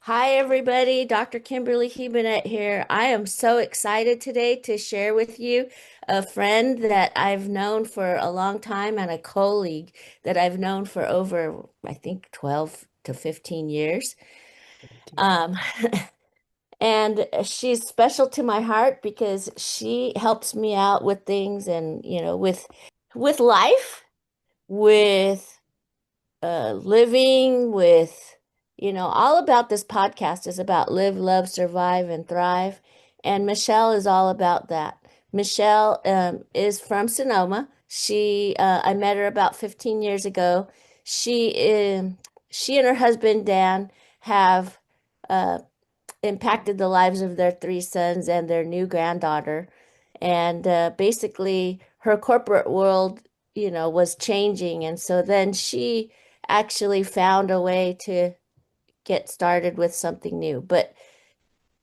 Hi, everybody. Dr. Kimberly here. I am so excited today to share with you a friend that I've known for a long time and a colleague that I've known for over, I think, 12 to 15 years. Um, and she's special to my heart because she helps me out with things and, with life, with living with, all about this podcast is about live, love, survive, and thrive. And Michelle is all about that. Michelle is from Sonoma. I met her about 15 years ago. She and her husband Dan have uh, impacted the lives of their three sons and their new granddaughter. And basically, her corporate world, was changing. And so then she actually found a way to get started with something new. But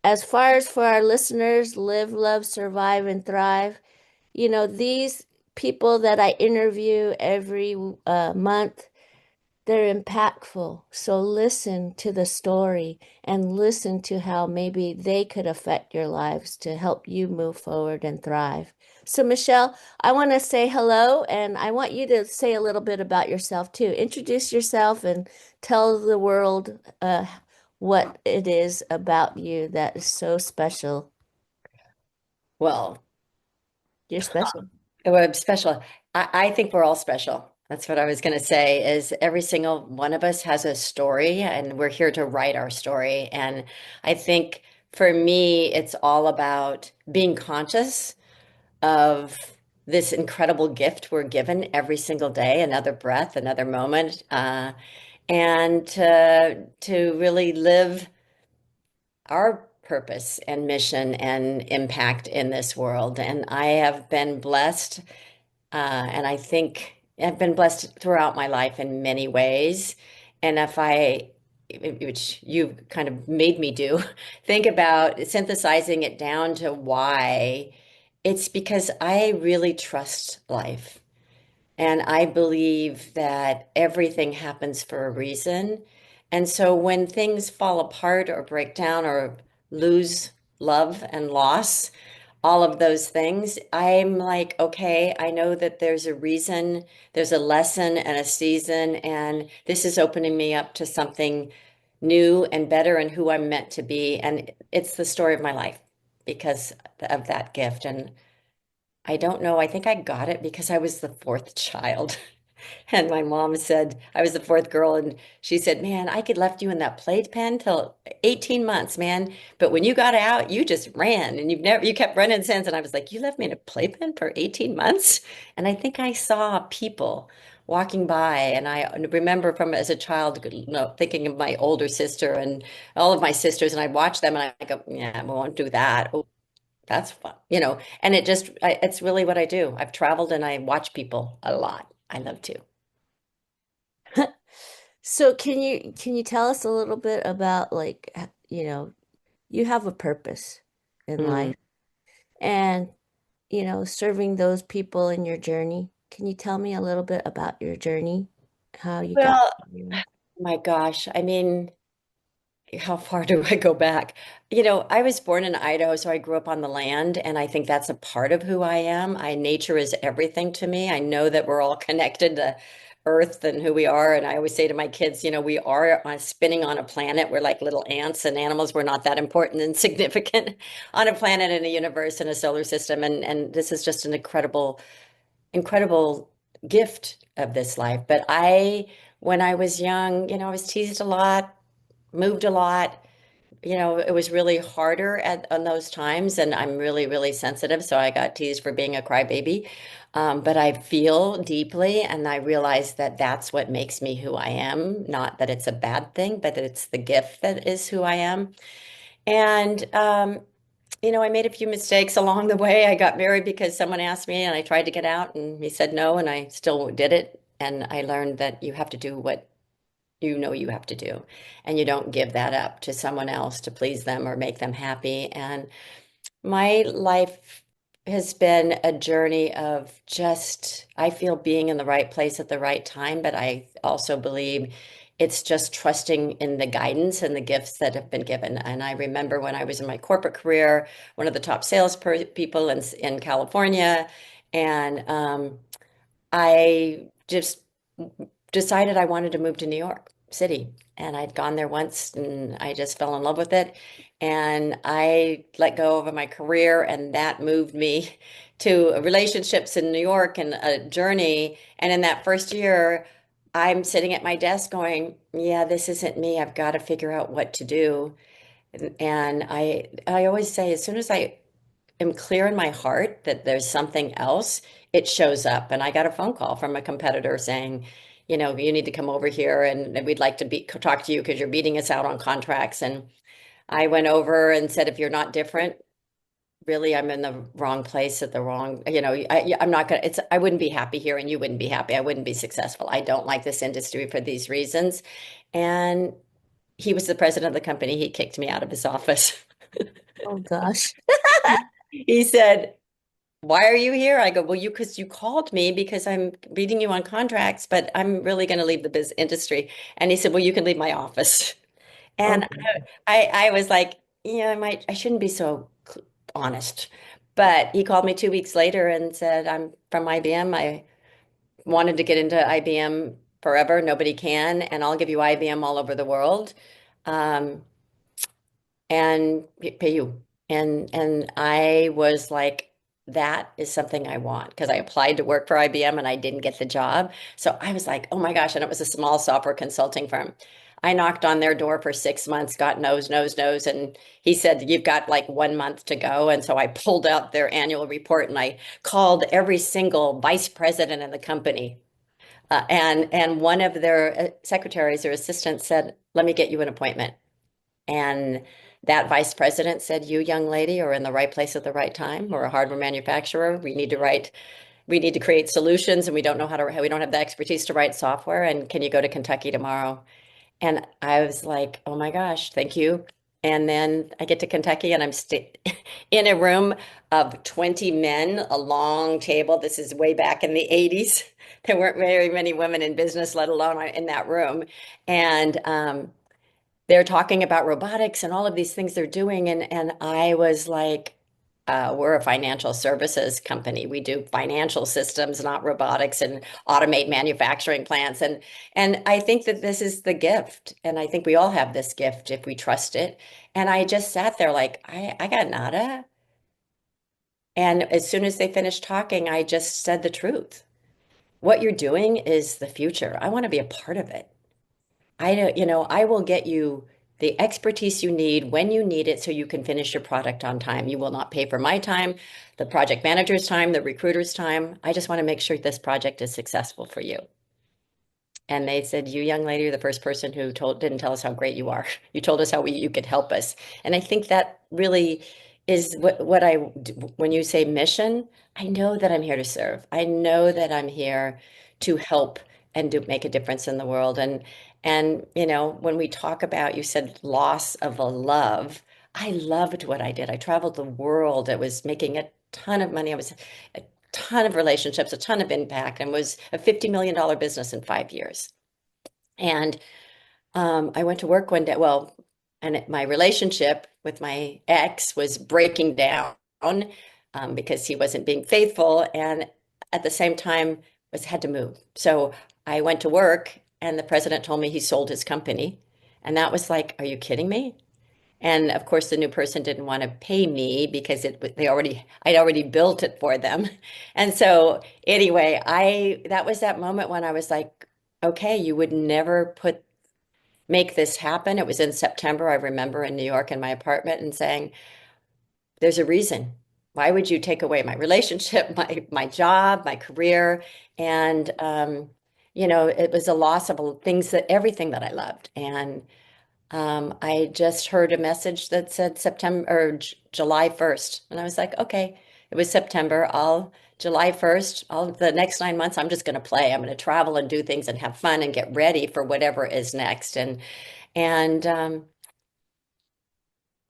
as far as for our listeners, live, love, survive, and thrive, these people that I interview every month, they're impactful. So listen to the story and listen to how maybe they could affect your lives to help you move forward and thrive. So, Michelle, I want to say hello and I want you to say a little bit about yourself too. Introduce yourself and tell the world what it is about you that is so special. Well, You're special. special. I think we're all special. That's what I was going to say, is every single one of us has a story and we're here to write our story. And I think for me, it's all about being conscious of this incredible gift we're given every single day, another breath, another moment, and to really live our purpose and mission and impact in this world. And I have been blessed, and I think I've been blessed throughout my life in many ways. And if I, which you kind of made me do, think about synthesizing it down to why, it's because I really trust life. And I believe that everything happens for a reason. And so when things fall apart or break down or lose love and loss, all of those things, I'm like, okay, I know that there's a reason, there's a lesson and a season, and this is opening me up to something new and better and who I'm meant to be. And it's the story of my life because of that gift. And I don't know. I think I got it because I was the fourth child. And my mom said I was the fourth girl, and she said, "Man, I could left you in that playpen till 18 months, man. But when you got out, you just ran, and you kept running since." And I was like, "You left me in a playpen for 18 months?" And I think I saw people walking by, and I remember from as a child, thinking of my older sister and all of my sisters, and I watched them, and I go, "Yeah, we won't do that. Oh, that's fun." And it's really what I do. I've traveled and I watch people a lot. I love to. So can you tell us a little bit about like, you have a purpose in Mm. life and, serving those people in your journey. Can you tell me a little bit about your journey, how you got Well, where you are? my gosh, I mean, how far do I go back? I was born in Idaho, so I grew up on the land, and I think that's a part of who I am. Nature is everything to me. I know that we're all connected to Earth and who we are. And I always say to my kids, we are spinning on a planet. We're like little ants and animals. We're not that important and significant on a planet in a universe in a solar system. And this is just an incredible gift of this life. But when I was young, I was teased a lot, moved a lot. It was really harder on those times, and I'm really, really sensitive. So I got teased for being a crybaby. But I feel deeply, and I realize that that's what makes me who I am. Not that it's a bad thing, but that it's the gift that is who I am. And I made a few mistakes along the way. I got married because someone asked me, and I tried to get out, and he said no, and I still did it. And I learned that you have to do what you have to do, and you don't give that up to someone else to please them or make them happy. And my life has been a journey of just, I feel, being in the right place at the right time, but I also believe It's just trusting in the guidance and the gifts that have been given. And I remember when I was in my corporate career, one of the top sales people in California, and I just decided I wanted to move to New York City. And I'd gone there once and I just fell in love with it. And I let go of my career, and that moved me to relationships in New York and a journey. And in that first year, I'm sitting at my desk going, yeah, this isn't me. I've got to figure out what to do. And I always say, as soon as I am clear in my heart that there's something else, it shows up. And I got a phone call from a competitor saying, you need to come over here and we'd like to talk to you because you're beating us out on contracts. And I went over and said, if you're not different, really, I'm in the wrong place at the wrong, I'm not gonna, I wouldn't be happy here and you wouldn't be happy. I wouldn't be successful. I don't like this industry for these reasons. And he was the president of the company. He kicked me out of his office. Oh gosh. He said, why are you here? I go, well, because you called me because I'm beating you on contracts, but I'm really going to leave the biz industry. And he said, well, you can leave my office. And Okay. I was like, yeah, I shouldn't be so honest. But he called me 2 weeks later and said, I'm from IBM. I wanted to get into IBM forever. Nobody can. And I'll give you IBM all over the world. Um, and pay you. And I was like, that is something I want because I applied to work for IBM and I didn't get the job. So I was like, oh my gosh. And it was a small software consulting firm. I knocked on their door for 6 months, got no's, no's, no's. And he said, you've got like 1 month to go. And so I pulled out their annual report and I called every single vice president in the company. And one of their secretaries or assistants said, let me get you an appointment. And that vice president said, you young lady are in the right place at the right time. We're a hardware manufacturer. We need to create solutions and we don't know we don't have the expertise to write software. And can you go to Kentucky tomorrow? And I was like, oh my gosh, thank you. And then I get to Kentucky and I'm in a room of 20 men, a long table. This is way back in the 80s. There weren't very many women in business, let alone in that room. And they're talking about robotics and all of these things they're doing. And I was like, we're a financial services company. We do financial systems, not robotics, and automate manufacturing plants. And I think that this is the gift. And I think we all have this gift if we trust it. And I just sat there like, I got nada. And as soon as they finished talking, I just said the truth. What you're doing is the future. I want to be a part of it. I don't, I will get you the expertise you need when you need it so you can finish your product on time. You will not pay for my time, the project manager's time, the recruiter's time. I just want to make sure this project is successful for you. And they said, you young lady are the first person who didn't tell us how great you are. You told us how you could help us. And I think that really is what I, when you say mission, I know that I'm here to serve. I know that I'm here to help and to make a difference in the world. And when we talk about, you said loss of a love, I loved what I did. I traveled the world. I was making a ton of money. I was a ton of relationships, a ton of impact, and was a $50 million business in 5 years. And I went to work one day. Well, and my relationship with my ex was breaking down because he wasn't being faithful, and at the same time was had to move. So I went to work, and the president told me he sold his company, and that was like, are you kidding me? And of course, the new person didn't want to pay me because I'd already built it for them. And so anyway, I that was that moment when I was like, okay, you would never make this happen. It was in September, I remember in New York in my apartment and saying, there's a reason. Why would you take away my relationship, my job, my career? And it was a loss of everything that I loved. And I just heard a message that said September or July 1st. And I was like, okay, it was September. July 1st, the next 9 months, I'm just going to play. I'm going to travel and do things and have fun and get ready for whatever is next. And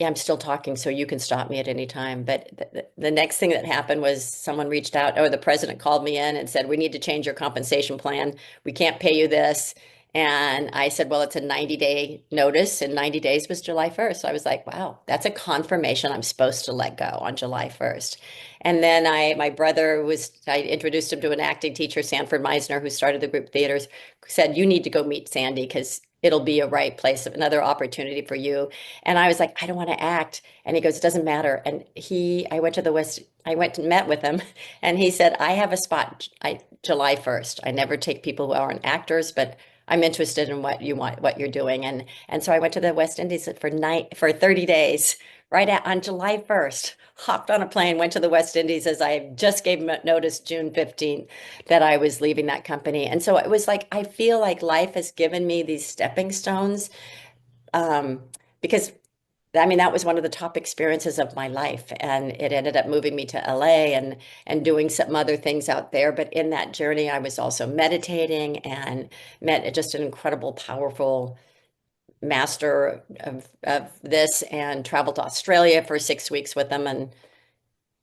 yeah, I'm still talking, so you can stop me at any time. But the next thing that happened was someone reached out, or the president called me in and said, we need to change your compensation plan. We can't pay you this. And I said, well, it's a 90-day notice, and 90 days was July 1st. So I was like, wow, that's a confirmation I'm supposed to let go on July 1st. And then my brother I introduced him to an acting teacher, Sanford Meisner, who started the group theaters, said, you need to go meet Sandy because it'll be a right place, another opportunity for you. And I was like, I don't want to act. And he goes, it doesn't matter. And I went and met with him, and he said, I have a spot July 1st. I never take people who aren't actors, but I'm interested in what you're doing. And so I went to the West Indies for 30 days, on July 1st, hopped on a plane, went to the West Indies as I just gave notice June 15th that I was leaving that company. And so it was like, I feel like life has given me these stepping stones, um, because I mean, that was one of the top experiences of my life, and it ended up moving me to LA and doing some other things out there. But in that journey, I was also meditating and met just an incredible, powerful master of this, and traveled to Australia for 6 weeks with him, and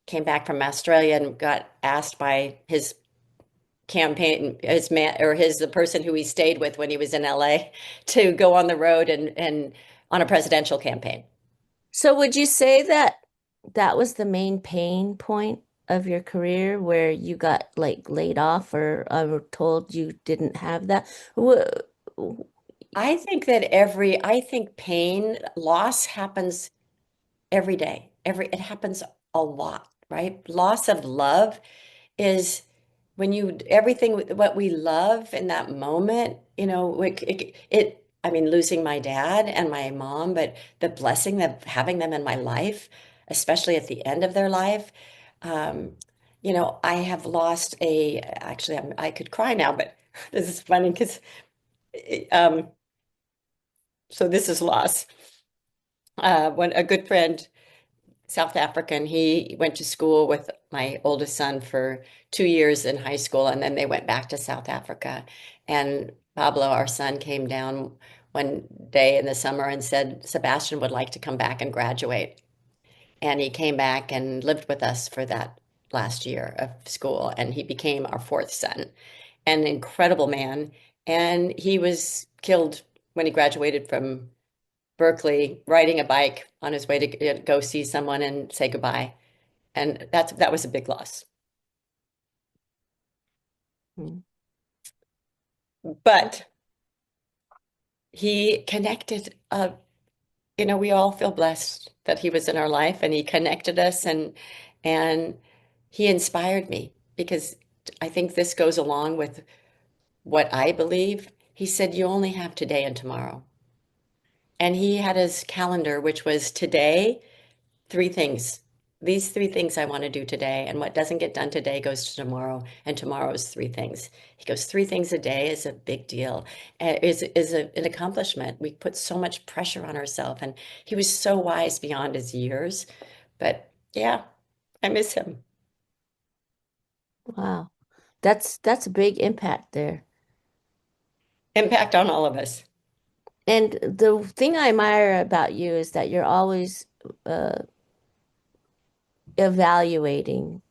came back from Australia and got asked by his campaign, his man, or the person who he stayed with when he was in LA, to go on the road and on a presidential campaign. So would you say that that was the main pain point of your career where you got like laid off or told you didn't have that? Wh- I think pain, loss happens every day. It happens a lot, right? Loss of love is when everything what we love in that moment, I mean, losing my dad and my mom, but the blessing of having them in my life, especially at the end of their life. Um, I have lost actually, I could cry now, but this is funny because, um, so this is loss. When a good friend, South African, he went to school with my oldest son for 2 years in high school, and then they went back to South Africa. And Pablo, our son, came down one day in the summer and said Sebastian would like to come back and graduate. And he came back and lived with us for that last year of school, and he became our fourth son. An incredible man. And he was killed when he graduated from Berkeley, riding a bike on his way to go see someone and say goodbye. And that was a big loss. But he connected, we all feel blessed that he was in our life, and he connected us, and he inspired me because I think this goes along with what I believe. He said, you only have today and tomorrow. And he had his calendar, which was today, three things. These three things I want to do today, and what doesn't get done today goes to tomorrow, and tomorrow's three things. He goes, three things a day is a big deal, an accomplishment. We put so much pressure on ourselves, and he was so wise beyond his years. But yeah, I miss him. Wow. That's a big impact there. Impact on all of us. And the thing I admire about you is that you're always uh, evaluating,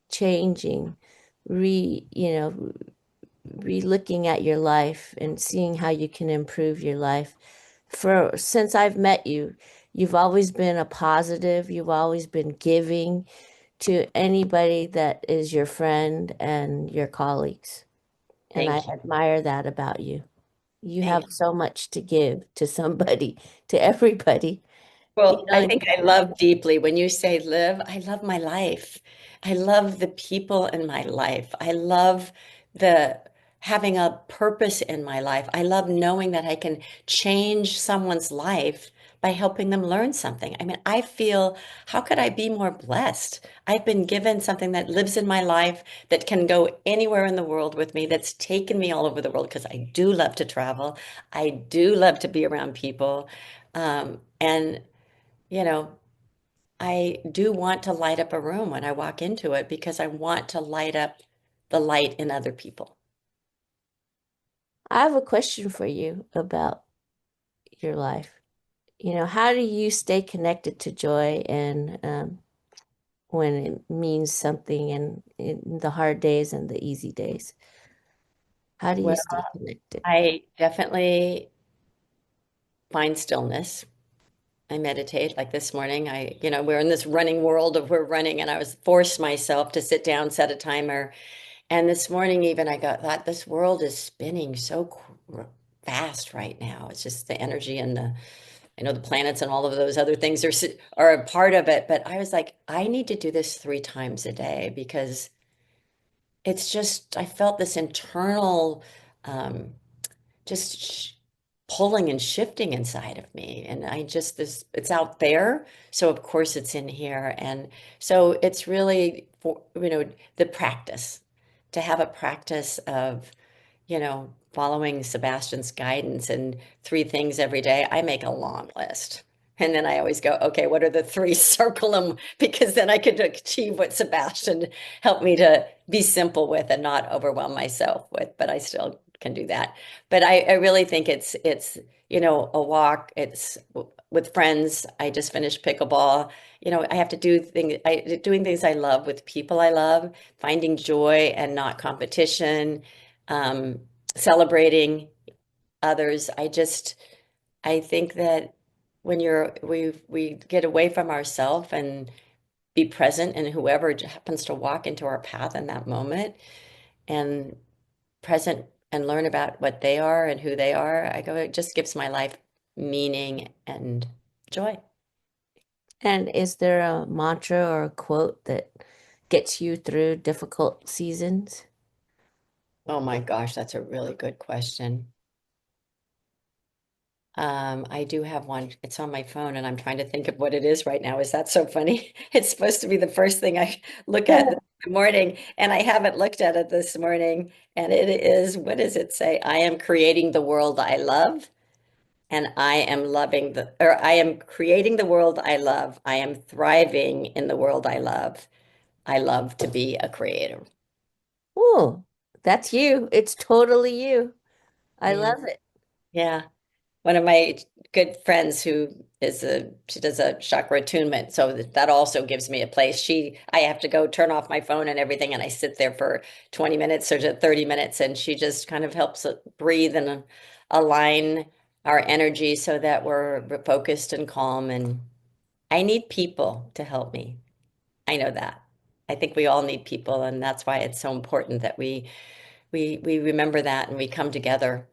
changing, re-looking at your life and seeing how you can improve your life. For since I've met you, you've always been a positive, you've always been giving to anybody that is your friend and your colleagues. And I Thank you. admire that about you. You have Thank you. so much to give to somebody, to everybody. You Well, know, I think I love deeply when you say live, I love my life. I love the people in my life. I love the having a purpose in my life. I love knowing that I can change someone's life by helping them learn something. I mean, I feel, how could I be more blessed? I've been given something that lives in my life that can go anywhere in the world with me, that's taken me all over the world because I do love to travel. I do love to be around people. And you know, I do want to light up a room when I walk into it because I want to light up the light in other people. I have a question for you about your life. How do you stay connected to joy and when it means something and in the hard days and the easy days? How do you Well, stay connected? I definitely find stillness. I meditate like this morning. We're in this running world of we're running, and I was forced myself to sit down, set a timer. And this morning, even thought this world is spinning so fast right now. It's just the energy and I know the planets and all of those other things are a part of it. But I was like, I need to do this 3 times a day because it's just, I felt this internal, um, just pulling and shifting inside of me. And it's out there. So of course it's in here. And so it's really for, the practice, to have a practice of, following Sebastian's guidance and 3 things every day. I make a long list. And then I always go, okay, what are the three? Circle them because then I could achieve what Sebastian helped me to be simple with and not overwhelm myself with, but I still can do that. But I really think it's a walk. It's with friends. I just finished pickleball. I have to doing things I love with people I love, finding joy and not competition, um, celebrating others. I think that when we get away from ourselves and be present in whoever happens to walk into our path in that moment and present and learn about what they are and who they are, I go, it just gives my life meaning and joy. And is there a mantra or a quote that gets you through difficult seasons? Oh my gosh, that's a really good question. I do have one. It's on my phone, and I'm trying to think of what it is right now. Is that so funny? It's supposed to be the first thing I look at in the morning, and I haven't looked at it this morning. And it is, what does it say? I am creating the world I love, and I am creating the world I love. I am thriving in the world I love. I love to be a creator. Oh, that's you. It's totally you. I Yeah. love it. Yeah. One of my good friends she does a chakra attunement, so that also gives me a place. I have to go turn off my phone and everything, and I sit there for 20 minutes or to 30 minutes, and she just kind of helps breathe and align our energy so that we're focused and calm. And I need people to help me. I know that. I think we all need people, and that's why it's so important that we remember that and we come together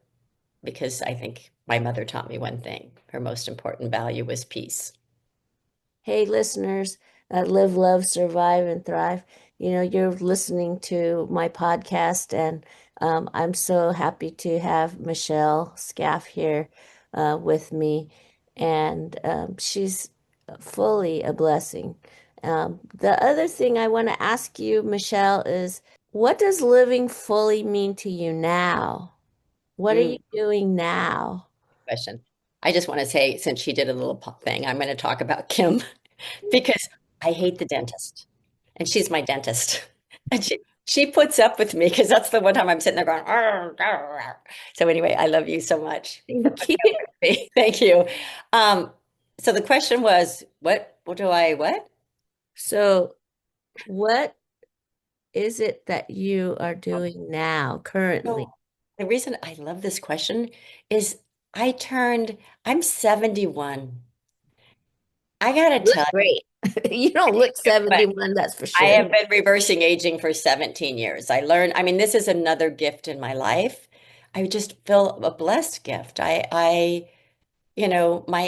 because I think my mother taught me one thing. Her most important value was peace. Hey, listeners, live, love, survive, and thrive. You're listening to my podcast, and I'm so happy to have Michelle Skaff here with me, and she's fully a blessing. The other thing I want to ask you, Michelle, is what does living fully mean to you now? What are you Mm, doing now? question. I just want to say, since she did a little pop thing, I'm going to talk about Kim because I hate the dentist, and she's my dentist, and she puts up with me because that's the one time I'm sitting there going. "Arr, arr, arr." So anyway, I love you so much for Thank putting you. up with me. Thank you. Um, so the question was, what do I what? So, what is it that you are doing now, currently? So the reason I love this question is I'm 71. I gotta You tell look great. You don't look you, but 71, that's for I sure. have been reversing aging for 17 years. I mean, this is another gift in my life. I just feel a blessed gift. My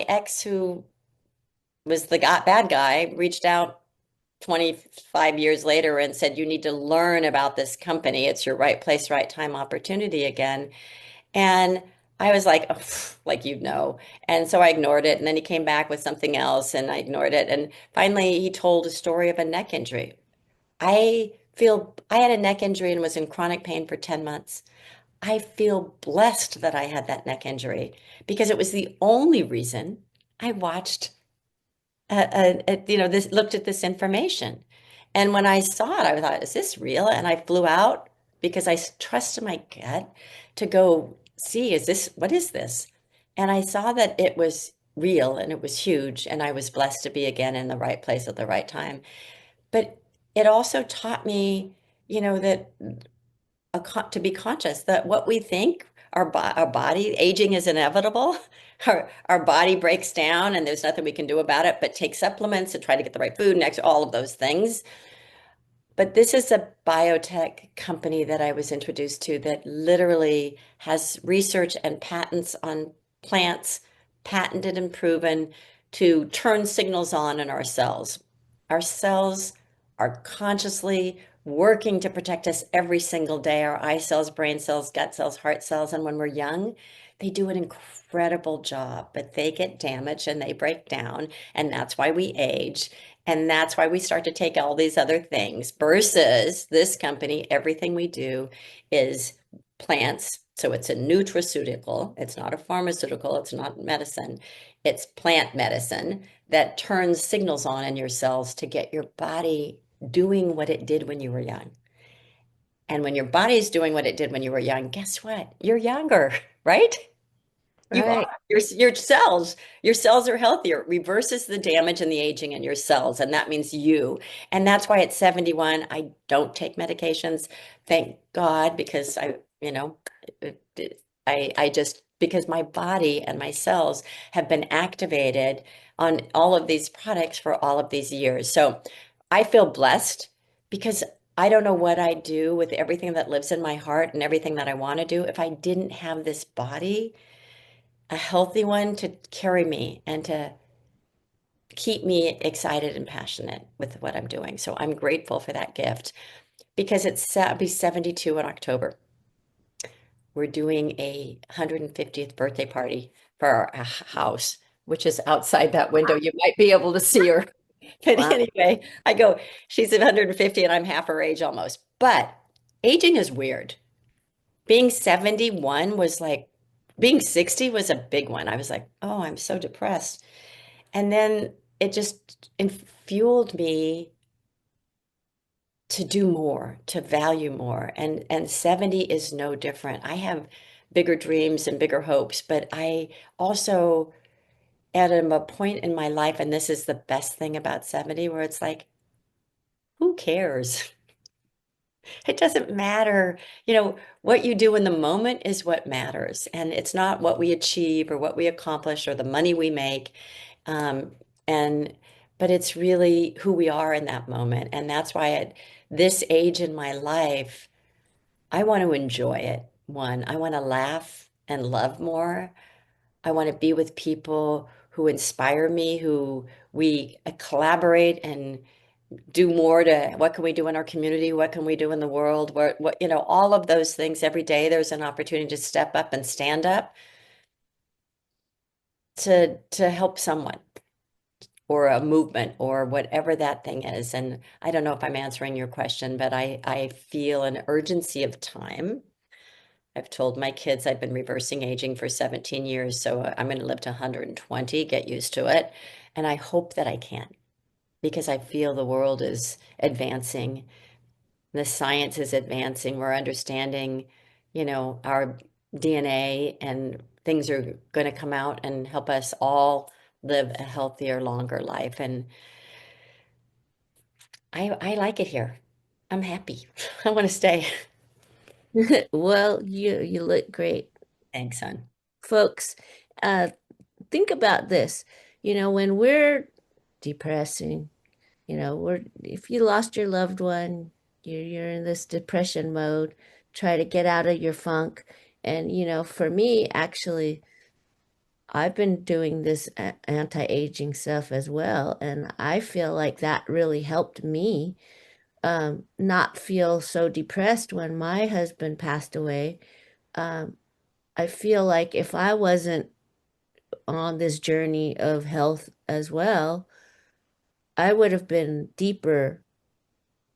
ex who was the bad guy reached out 25 years later and said, you need to learn about this company. It's your right place, right time opportunity again. And I was like, "Oh, like you know." And so I ignored it. And then he came back with something else and I ignored it. And finally, he told a story of a neck injury. I had a neck injury and was in chronic pain for 10 months. I feel blessed that I had that neck injury because it was the only reason I watched this looked at this information. And when I saw it, I thought, is this real? And I flew out because trusted my gut to go see, what is this? And I saw that it was real and it was huge. And I was blessed to be again in the right place at the right time. But it also taught me, that to be conscious that what we think, our body, aging is inevitable. Our body breaks down and there's nothing we can do about it but take supplements and try to get the right food next, all of those things. But this is a biotech company that I was introduced to that literally has research and patents on plants, patented and proven to turn signals on in our cells. Our cells are consciously working to protect us every single day. Our eye cells, brain cells, gut cells, heart cells. And when we're young, they do an incredible job, but they get damaged and they break down. And that's why we age. And that's why we start to take all these other things versus this company, everything we do is plants. So it's a nutraceutical. It's not a pharmaceutical. It's not medicine. It's plant medicine that turns signals on in your cells to get your body doing what it did when you were young. And when your body's doing what it did when you were young, guess what? You're younger, right? You are. Right. Your cells are healthier. It reverses the damage and the aging in your cells, and that means you. And that's why at 71, I don't take medications. Thank God, because I just because my body and my cells have been activated on all of these products for all of these years. So I feel blessed because I don't know what I'd do with everything that lives in my heart and everything that I want to do if I didn't have this body, a healthy one to carry me and to keep me excited and passionate with what I'm doing. So I'm grateful for that gift because I'll be 72 in October. We're doing a 150th birthday party for our house, which is outside that window. You might be able to see her. But Wow. anyway, I go, she's 150 and I'm half her age almost. But aging is weird. Being 71 was like, being 60 was a big one. I was like, oh, I'm so depressed. And then it just fueled me to do more, to value more. And 70 is no different. I have bigger dreams and bigger hopes, but I also at a point in my life, and this is the best thing about 70, where it's like, who cares? It doesn't matter. What you do in the moment is what matters. And it's not what we achieve or what we accomplish or the money we make. Um, and but it's really who we are in that moment. And that's why at this age in my life, I want to enjoy it. One, I want to laugh and love more. I want to be with people who inspire me, who we collaborate and do more to what can we do in our community? What can we do in the world? All of those things every day, there's an opportunity to step up and stand up to help someone or a movement or whatever that thing is. And I don't know if I'm answering your question, but I feel an urgency of time. I've told my kids I've been reversing aging for 17 years, so I'm going to live to 120, get used to it. And I hope that I can because I feel the world is advancing. The science is advancing. We're understanding, our DNA and things are going to come out and help us all live a healthier, longer life. And I like it here. I'm happy. I want to stay. Well, you look great. Thanks, son. Folks, uh, think about this. When we're depressing, we're if you lost your loved one, you're in this depression mode, try to get out of your funk. And for me, actually, I've been doing this anti-aging stuff as well, and I feel like that really helped me not feel so depressed when my husband passed away. Um, I feel like if I wasn't on this journey of health as well, I would have been deeper,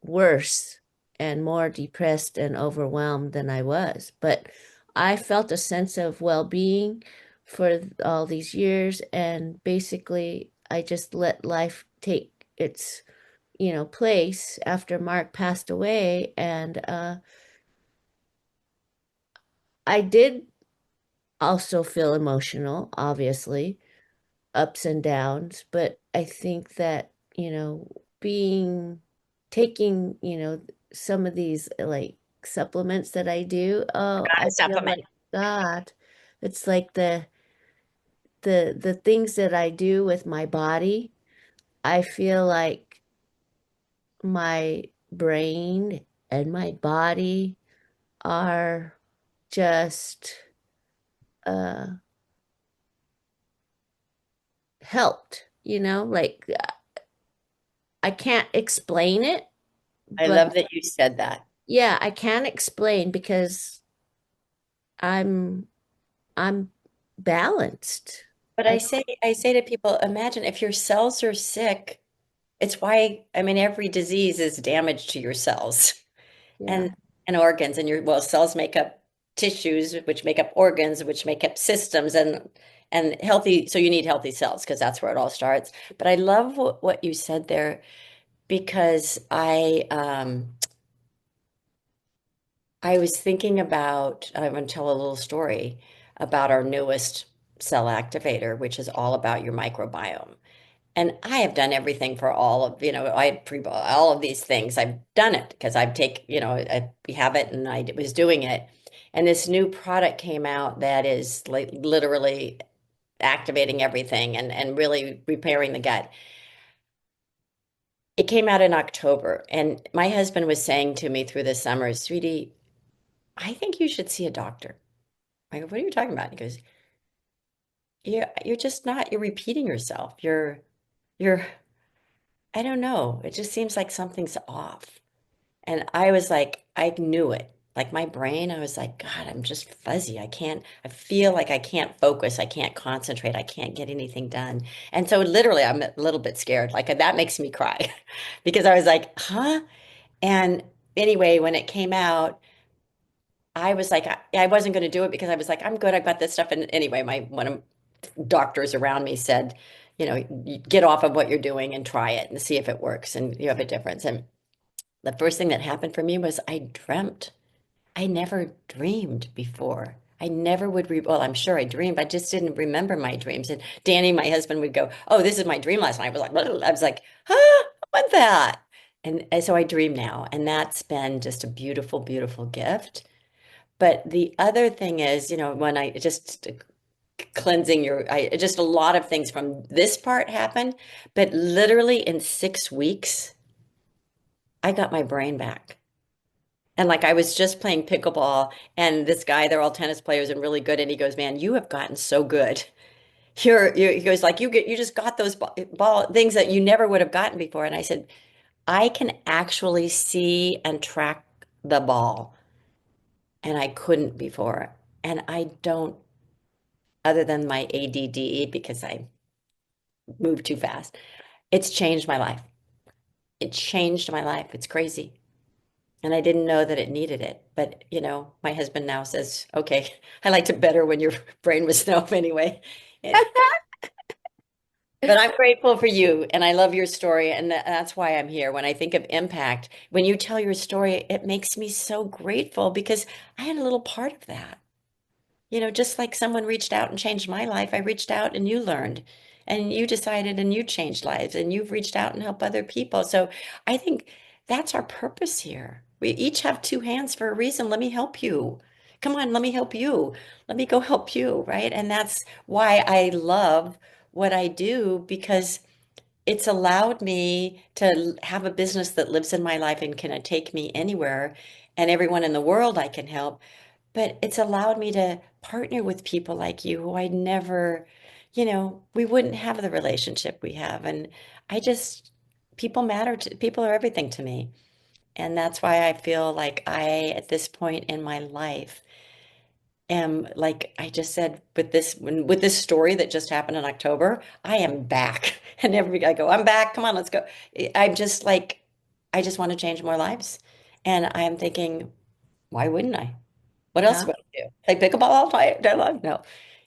worse, and more depressed and overwhelmed than I was. But I felt a sense of well-being for all these years, and basically I just let life take its, place after Mark passed away. And I did also feel emotional, obviously, ups and downs, but I think that, being taking, some of these like supplements that I do. Oh, Got I a feel supplement. like God. It's like the things that I do with my body. I feel like my brain and my body are just uh helped, like I can't explain it, I but love that you said that. yeah, I can explain because I'm I'm balanced. But I I say to people, imagine if your cells are sick, it's why, I mean, every disease is damage to your cells yeah. and and organs and your well, cells make up tissues, which make up organs, which make up systems and healthy, so you need healthy cells because that's where it all starts. But I love what you said there because I was thinking about, I'm going to tell a little story about our newest cell activator, which is all about your microbiome. And I have done everything for all of, I pre all of these things. I've done it because we have it and I was doing it. And this new product came out that is like literally activating everything and really repairing the gut. It came out in October, and my husband was saying to me through the summer, sweetie, I think you should see a doctor. I go, what are you talking about? He goes, you're just not, you're repeating yourself. You're, I don't know. It just seems like something's off. And I was like, I knew it. Like my brain, I was like, God, I'm just fuzzy. I feel like I can't focus. I can't concentrate. I can't get anything done. And so literally, I'm a little bit scared. Like that makes me cry because I was like, huh? And anyway, when it came out, I was like, I wasn't going to do it because I was like, I'm good. I've got this stuff. And anyway, one of doctors around me said, you get off of what you're doing and try it and see if it works and you have a difference. And the first thing that happened for me was I dreamt. I never dreamed before. I never would well, I'm sure I dreamed, I just didn't remember my dreams. And Danny, my husband, would go, "Oh, this is my dream last night." I was like, "Blah." I was like, "Huh? What that?" And so I dream now, and that's been just a beautiful, beautiful gift. But the other thing is, when I just cleansing just a lot of things from this part happened, but literally in 6 weeks, I got my brain back. And like I was just playing pickleball, and this guy, they're all tennis players and really good. And he goes, "Man, you have gotten so good. He goes like you just got those ball things that you never would have gotten before." And I said, I can actually see and track the ball, and I couldn't before. And I don't, other than my ADD because I move too fast. It's changed my life. It changed my life. It's crazy. And I didn't know that it needed it. But, my husband now says, okay, I liked it better when your brain was snow anyway. It, but I'm grateful for you and I love your story. And that's why I'm here. When I think of impact, when you tell your story, it makes me so grateful because I had a little part of that. Just like someone reached out and changed my life, I reached out and you learned and you decided and you changed lives and you've reached out and helped other people. So I think that's our purpose here. We each have two hands for a reason. Let me help you. Come on, let me help you. Let me go help you, right? And that's why I love what I do because it's allowed me to have a business that lives in my life and can take me anywhere and everyone in the world I can help. But it's allowed me to partner with people like you who I never, we wouldn't have the relationship we have. And I just, people are everything to me. And that's why I feel like at this point in my life, am like I just said with this story that just happened in October, I am back. And everybody I go, I'm back. Come on, let's go. I'm just like, I just want to change more lives. And I am thinking, why wouldn't I? What else Yeah. would I do? Play pickleball all day long? No.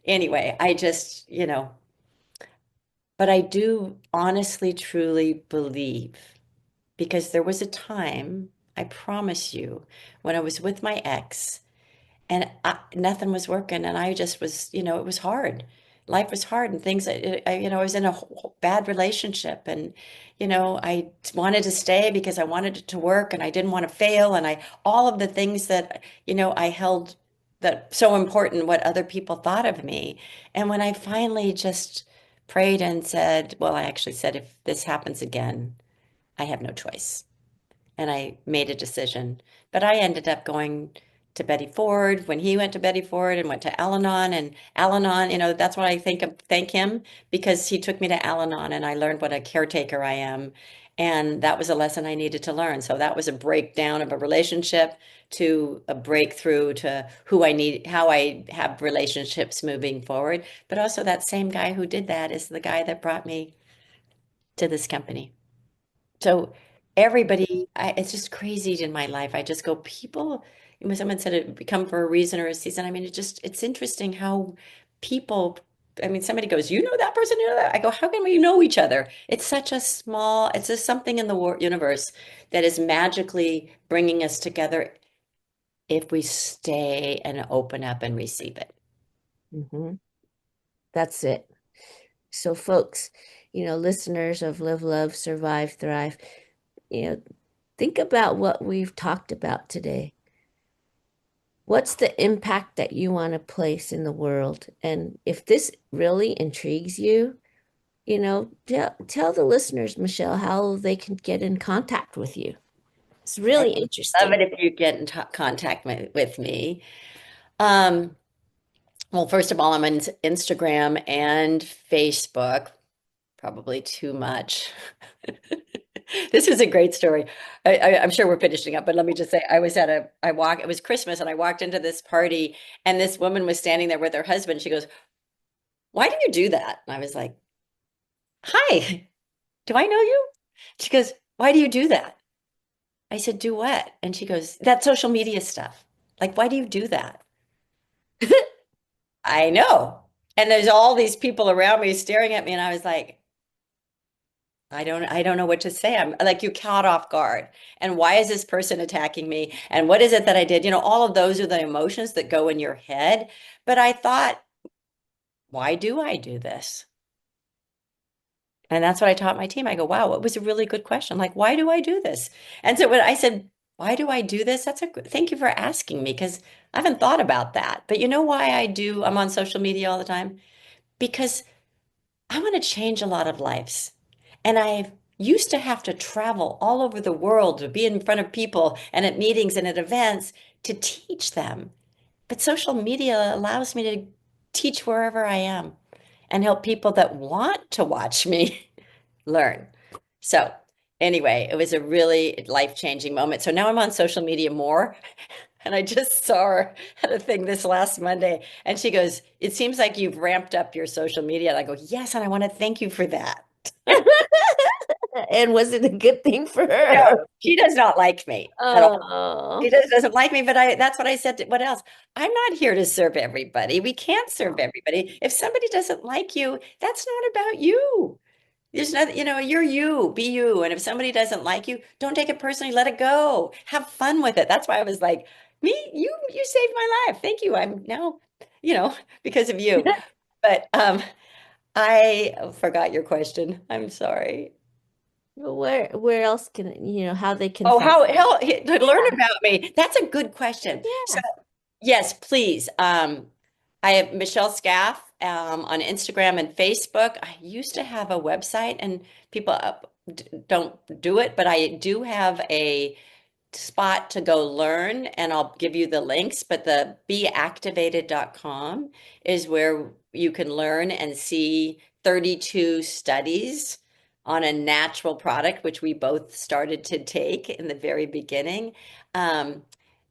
Anyway, I just, but I do honestly, truly believe because there was a time, I promise you, when I was with my ex and nothing was working and I just was, it was hard. life was hard and things, I was in a bad relationship and, I wanted to stay because I wanted it to work and I didn't want to fail. And all of the things that, I held that so important, what other people thought of me. And when I finally just prayed and said, well, I actually said, if this happens again, I have no choice, and I made a decision. But I ended up going to Betty Ford when he went to Betty Ford and went to Al-Anon. And Al-Anon, that's what I thank him, because he took me to Al-Anon and I learned what a caretaker I am. And that was a lesson I needed to learn. So that was a breakdown of a relationship to a breakthrough to who I need, how I have relationships moving forward. But also that same guy who did that is the guy that brought me to this company. So everybody, it's just crazy in my life. I just go, people, when someone said it come for a reason or a season, I mean, it's interesting how people, I mean, somebody goes, you know that person, you know that? I go, how can we know each other? It's such a small, it's just something in the universe that is magically bringing us together if we stay and open up and receive it. Hmm. That's it. So, folks, listeners of Live, Love, Survive, Thrive, you know, think about what we've talked about today. What's the impact that you want to place in the world? And if this really intrigues you, tell the listeners, Michelle, how they can get in contact with you. It's I really love interesting. it if you get in contact with me. Um, Well, first of all, I'm on Instagram and Facebook, probably too much. This is a great story. I'm sure we're finishing up, but let me just say, it was Christmas and I walked into this party and this woman was standing there with her husband. She goes, why do you do that? And I was like, hi, do I know you? She goes, why do you do that? I said, do what? And she goes, that social media stuff. Like, why do you do that? I know. And there's all these people around me staring at me, and I was like, I don't know what to say. I'm like, you caught off guard. And why is this person attacking me? And what is it that I did? All of those are the emotions that go in your head. But I thought, why do I do this? And that's what I taught my team. I go, wow, it was a really good question. Like, why do I do this? And so when I said, why do I do this? Thank you for asking me, because I haven't thought about that. But you know why I'm on social media all the time? Because I want to change a lot of lives. And I used to have to travel all over the world to be in front of people and at meetings and at events to teach them. But social media allows me to teach wherever I am and help people that want to watch me learn. So, anyway, it was a really life-changing moment. So now I'm on social media more. And I just saw her at a thing this last Monday, and she goes, it seems like you've ramped up your social media. And I go, yes, and I want to thank you for that. And was it a good thing for No, her? she does not like me at all. She Oh, doesn't like me, but that's what I said. What else? I'm not here to serve everybody. We can't serve everybody. If somebody doesn't like you, that's not about you. There's nothing, you're you, be you. And if somebody doesn't like you, don't take it personally, let it go. Have fun with it. That's why I was like, you saved my life. Thank you. I'm now, you know, because of you. But I forgot your question. I'm sorry. where else can, how they can Oh, find? how to Yeah, learn about me. That's a good question. So yeah. yes, please. I have Michelle Skaff on Instagram and Facebook. I used to have a website, and people don't do it, but I do have a spot to go learn, and I'll give you the links. But the beactivated.com is where you can learn and see 32 studies on a natural product, which we both started to take in the very beginning. Um,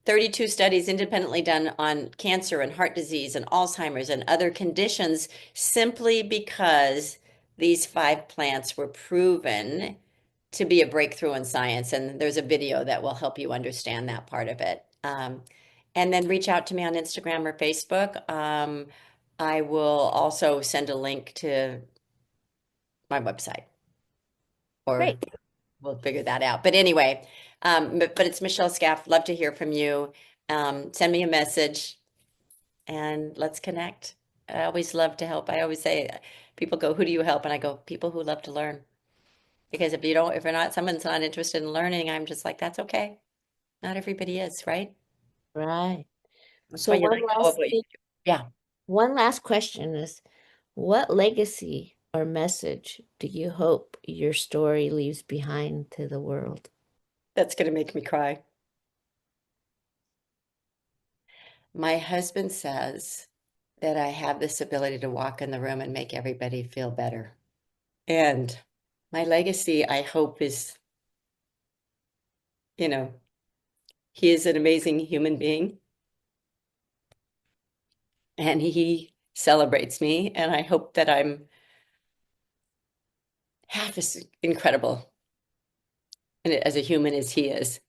32 studies independently done on cancer and heart disease and Alzheimer's and other conditions, simply because these 5 plants were proven to be a breakthrough in science. And there's a video that will help you understand that part of it. And then reach out to me on Instagram or Facebook. I will also send a link to my website, or Great. we'll figure that out. But anyway, but it's Michelle Scaff. Love to hear from you. Send me a message and let's connect. I always love to help. I always say, people go, who do you help? And I go, people who love to learn. Because if you're not, someone's not interested in learning, I'm just like, that's okay. Not everybody is, right? Right. That's So why you let go of what you do. Yeah, one last question is, what legacy or message do you hope your story leaves behind to the world? that's going to make me cry. My husband says that I have this ability to walk in the room and make everybody feel better. And my legacy, I hope, is, you know, he is an amazing human being and he celebrates me. And I hope that I'm half as incredible as a human as he is.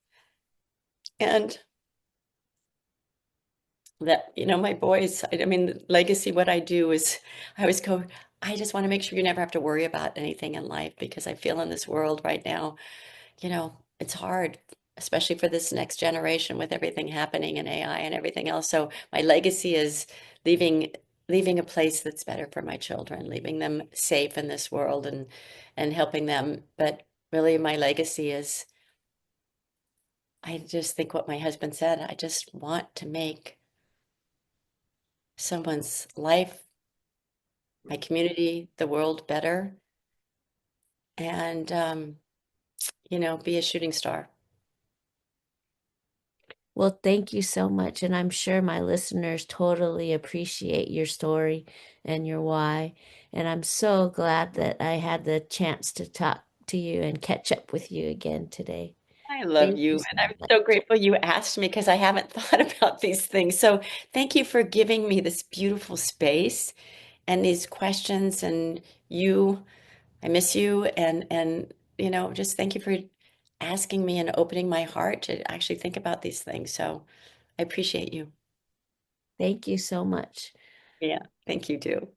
And that, my boys, I mean, the legacy, what I do is I always go, I just want to make sure you never have to worry about anything in life because I feel in this world right now, it's hard, especially for this next generation with everything happening in AI and everything else. So my legacy is leaving leaving a place that's better for my children, leaving them safe in this world and helping them. But really my legacy is I just think what my husband said, I just want to make someone's life, my community, the world better and be a shooting star. Well, thank you so much. And I'm sure my listeners totally appreciate your story and your why. And I'm so glad that I had the chance to talk to you and catch up with you again today. I love Thank you, you and so I'm much. so grateful you asked me because I haven't thought about these things. So thank you for giving me this beautiful space and these questions. And I miss you, and just thank you for asking me and opening my heart to actually think about these things. So I appreciate you. Thank you so much. Yeah, thank you too.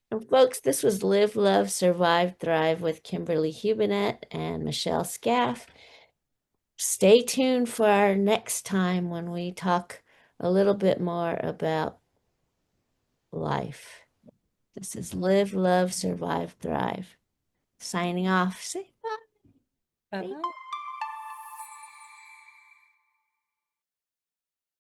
And folks, this was Live, Love, Survive, Thrive with Kimberly Hubinet and Michelle Scaff. Stay tuned for our next time when we talk a little bit more about life. This is Live, Love, Survive, Thrive. Signing off. Say bye. Bye bye.